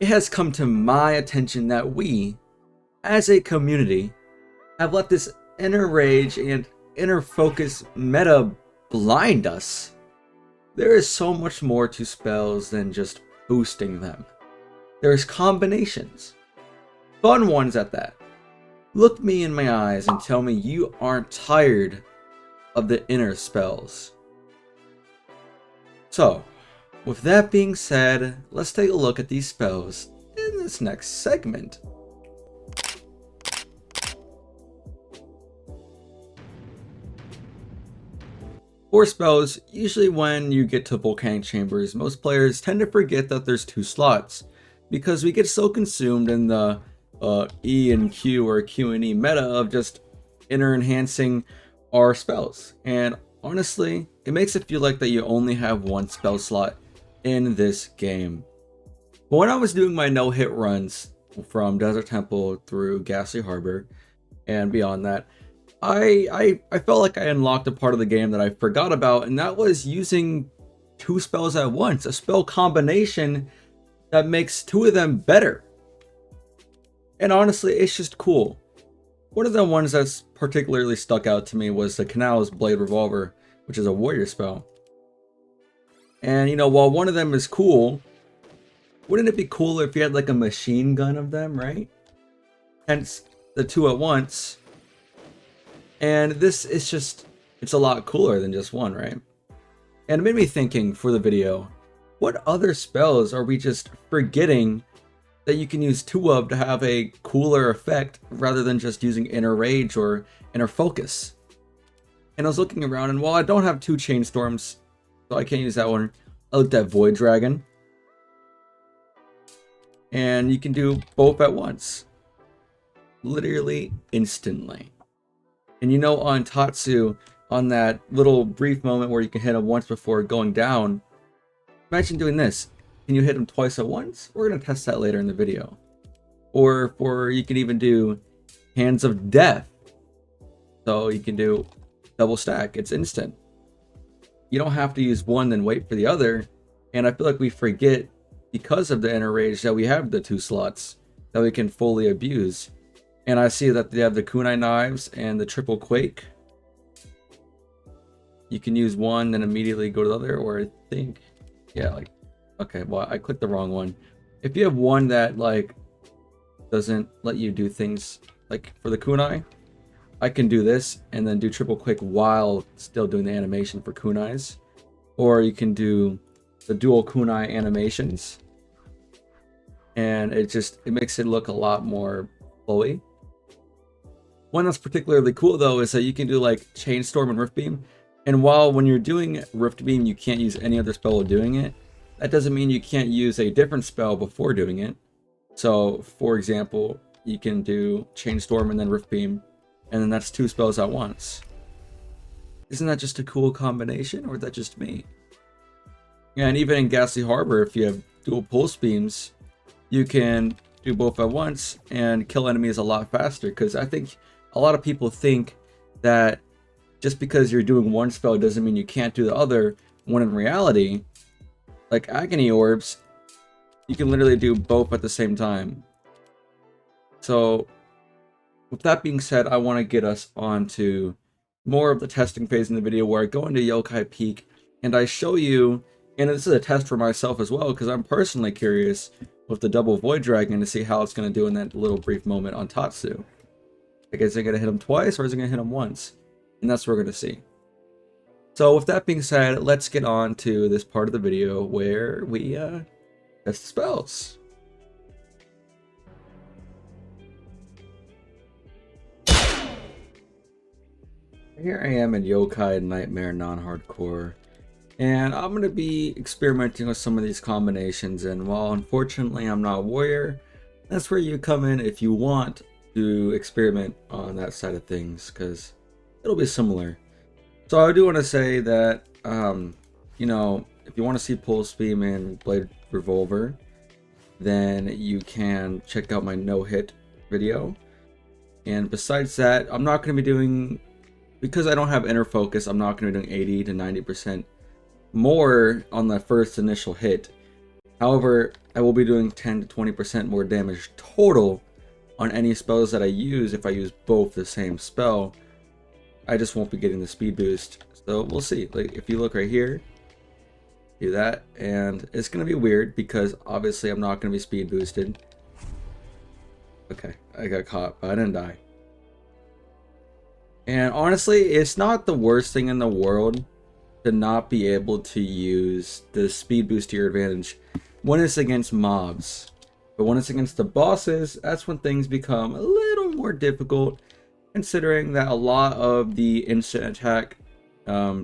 It has come to my attention that we, as a community, have let this inner rage and inner focus meta blind us. There is so much more to spells than just boosting them. There's combinations. Fun ones at that. Look me in my eyes and tell me you aren't tired of the inner spells. So, with that being said, let's take a look at these spells in this next segment. For spells, usually when you get to Volcanic Chambers, most players tend to forget that there's 2 slots, because we get so consumed in the E and Q or Q and E meta of just inner enhancing our spells. And honestly, it makes it feel like that you only have 1 spell slot in this game. But when I was doing my no-hit runs from Desert Temple through Ghastly Harbor and beyond that, I felt like I unlocked a part of the game that I forgot about, and that was using 2 spells at once, a spell combination that makes 2 of them better. And honestly, it's just cool. One of the ones that's particularly stuck out to me was the Canal's Blade Revolver, which is a warrior spell. And while one of them is cool, wouldn't it be cooler if you had like a machine gun of them, right? Hence the 2 at once. And this is it's a lot cooler than just 1, right? And it made me thinking for the video, what other spells are we just forgetting that you can use 2 of to have a cooler effect rather than just using Inner Rage or Inner Focus? And I was looking around, and while I don't have 2 Chain Storms, so I can't use that one, I looked at Void Dragon. And you can do both at once. Literally instantly. And on Tatsu, on that little brief moment where you can hit him once before going down, imagine doing this. Can you hit him twice at once? We're going to test that later in the video. Or you can even do Hands of Death. So you can do double stack. It's instant. You don't have to use one then wait for the other. And I feel like we forget, because of the Inner Rage, that we have the 2 slots that we can fully abuse. And I see that they have the kunai knives and the triple quake. You can use one then immediately go to the other, or I think, yeah, okay, well, I clicked the wrong one. If you have one that doesn't let you do things like for the kunai, I can do this and then do triple quake while still doing the animation for kunais. Or you can do the dual kunai animations, and it makes it look a lot more flowy. One that's particularly cool though is that you can do Chain Storm and Rift Beam, and while when you're doing Rift Beam you can't use any other spell of doing it, that doesn't mean you can't use a different spell before doing it. So for example, you can do Chain Storm and then Rift Beam, and then that's 2 spells at once. Isn't that just a cool combination, or is that just me? Yeah, and even in Ghastly Harbor, if you have dual pulse beams, you can do both at once and kill enemies a lot faster, because I think a lot of people think that just because you're doing one spell doesn't mean you can't do the other, when in reality, like Agony Orbs, you can literally do both at the same time. So with that being said, I want to get us on to more of the testing phase in the video, where I go into Yokai Peak and I show you, and this is a test for myself as well, because I'm personally curious with the double Void Dragon to see how it's going to do in that little brief moment on Tatsu. Like, is it going to hit him twice, or is it going to hit him once? And that's what we're going to see. So with that being said, let's get on to this part of the video where we test the spells. Here I am in Yokai Nightmare Non-Hardcore, and I'm going to be experimenting with some of these combinations, and while unfortunately I'm not a warrior, that's where you come in if you want to experiment on that side of things, because it'll be similar. So I do want to say that, you know, if you want to see Pulse Beam and Blade Revolver, then you can check out my no-hit video. And besides that, I'm not going to be doing, because I don't have inner focus, I'm not going to be doing 80 to 90% more on the first initial hit. However, I will be doing 10 to 20% more damage total on any spells that I use if I use both the same spell. I just won't be getting the speed boost. So we'll see. Like if you look right here, do that, and it's gonna be weird because obviously I'm not gonna be speed boosted. Okay, I got caught, but I didn't die. And honestly, it's not the worst thing in the world to not be able to use the speed boost to your advantage when it's against mobs. But when it's against the bosses, that's when things become a little more difficult, considering that a lot of the instant attack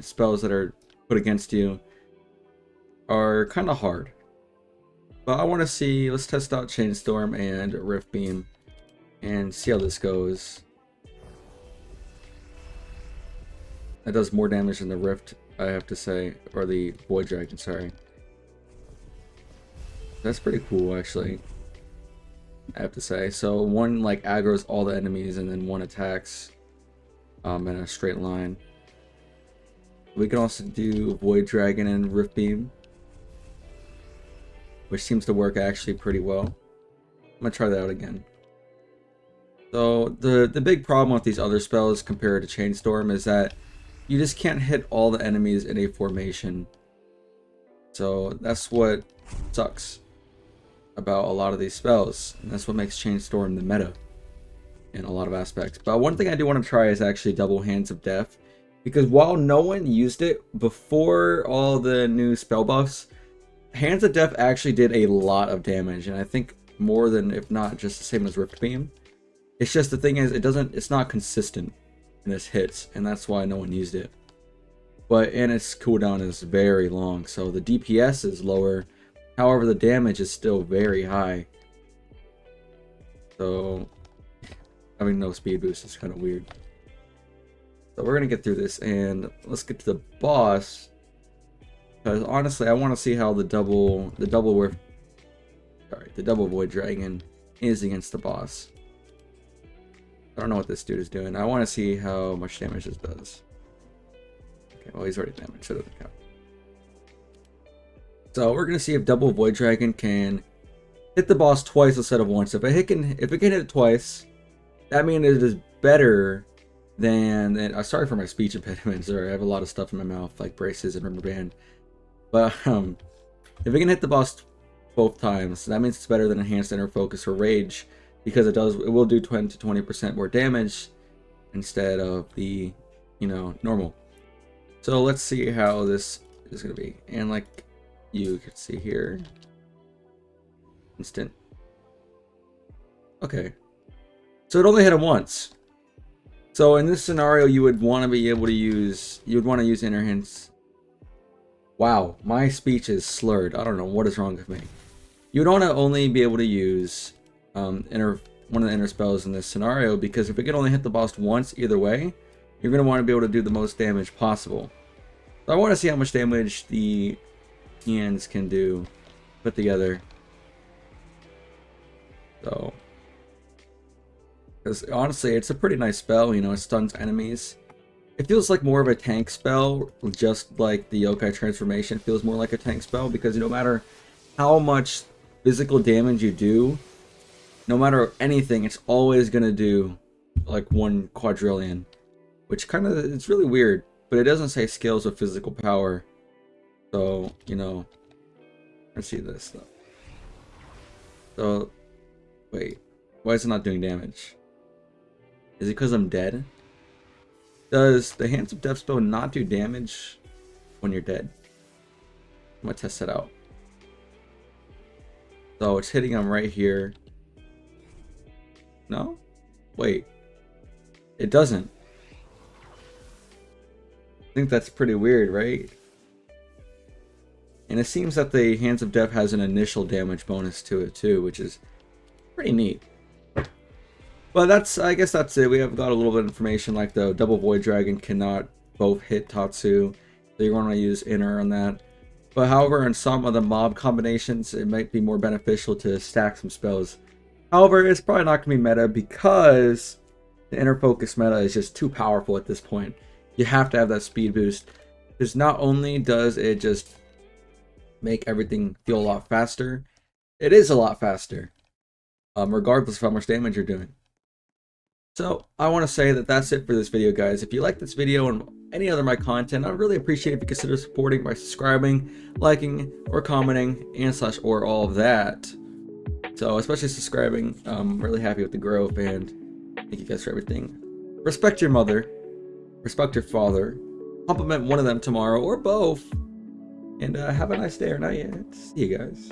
spells that are put against you are kind of hard. But I want to see, let's test out Chainstorm and Rift Beam and see how this goes. That does more damage than the Rift, I have to say, or the Void Dragon, sorry. That's pretty cool, actually, I have to say. So one like aggroes all the enemies and then one attacks in a straight line. We can also do Void Dragon and Rift Beam, which seems to work actually pretty well. I'm gonna try that out again. So the big problem with these other spells compared to Chainstorm is that you just can't hit all the enemies in a formation. So that's what sucks about a lot of these spells, and that's what makes Chainstorm the meta in a lot of aspects. But one thing I do want to try is actually double Hands of Death, because while no one used it before all the new spell buffs, Hands of Death actually did a lot of damage, and I think more than, if not just the same as Rift Beam. It's just the thing is, it's not consistent in its hits, and that's why no one used it. And its cooldown is very long, so the DPS is lower. However, the damage is still very high. So having no speed boost is kind of weird. So we're gonna get through this, and let's get to the boss. Because honestly, I want to see how the double Void Dragon is against the boss. I don't know what this dude is doing. I want to see how much damage this does. Okay, well, he's already damaged, so it doesn't count. So we're gonna see if double Void Dragon can hit the boss twice instead of once. If it can hit it twice, that means it is better than. And sorry for my speech impediments. Sorry, I have a lot of stuff in my mouth, like braces and rubber band. But if it can hit the boss both times, that means it's better than Enhanced Inner Focus or Rage, because it will do 10 to 20% more damage instead of the, normal. So let's see how this is gonna be. And like you can see here, instant. Okay, so it only hit him once. So in this scenario, you would want to be able to use, Inner Hints. Wow, my speech is slurred. I don't know what is wrong with me. You would want to only be able to use one of the inner spells in this scenario, because if it can only hit the boss once either way, you're going to want to be able to do the most damage possible. So I want to see how much damage the Ians can do put together. So, because honestly, it's a pretty nice spell. It stuns enemies. It feels like more of a tank spell, just like the Yokai transformation feels more like a tank spell, because no matter how much physical damage you do, no matter anything, it's always gonna do like 1 quadrillion, which it's really weird, but it doesn't say scales of physical power. So, let's see this stuff. So, wait, why is it not doing damage? Is it because I'm dead? Does the Hands of Death spell not do damage when you're dead? I'm gonna test that out. So it's hitting him right here. No? Wait. It doesn't. I think that's pretty weird, right? And it seems that the Hands of Death has an initial damage bonus to it too, which is pretty neat. But I guess that's it. We have got a little bit of information, like the double Void Dragon cannot both hit Tatsu, so you're going to use Inner on that. But however, in some of the mob combinations, it might be more beneficial to stack some spells. However, it's probably not going to be meta, because the Inner Focus meta is just too powerful at this point. You have to have that speed boost, because not only does it just make everything feel a lot faster. It is a lot faster, regardless of how much damage you're doing. So I want to say that that's it for this video, guys. If you like this video and any other of my content, I'd really appreciate it if you consider supporting by subscribing, liking, or commenting, and/or all of that. So especially subscribing, I'm really happy with the growth, and thank you guys for everything. Respect your mother, respect your father, compliment one of them tomorrow or both, and have a nice day or night. See you guys.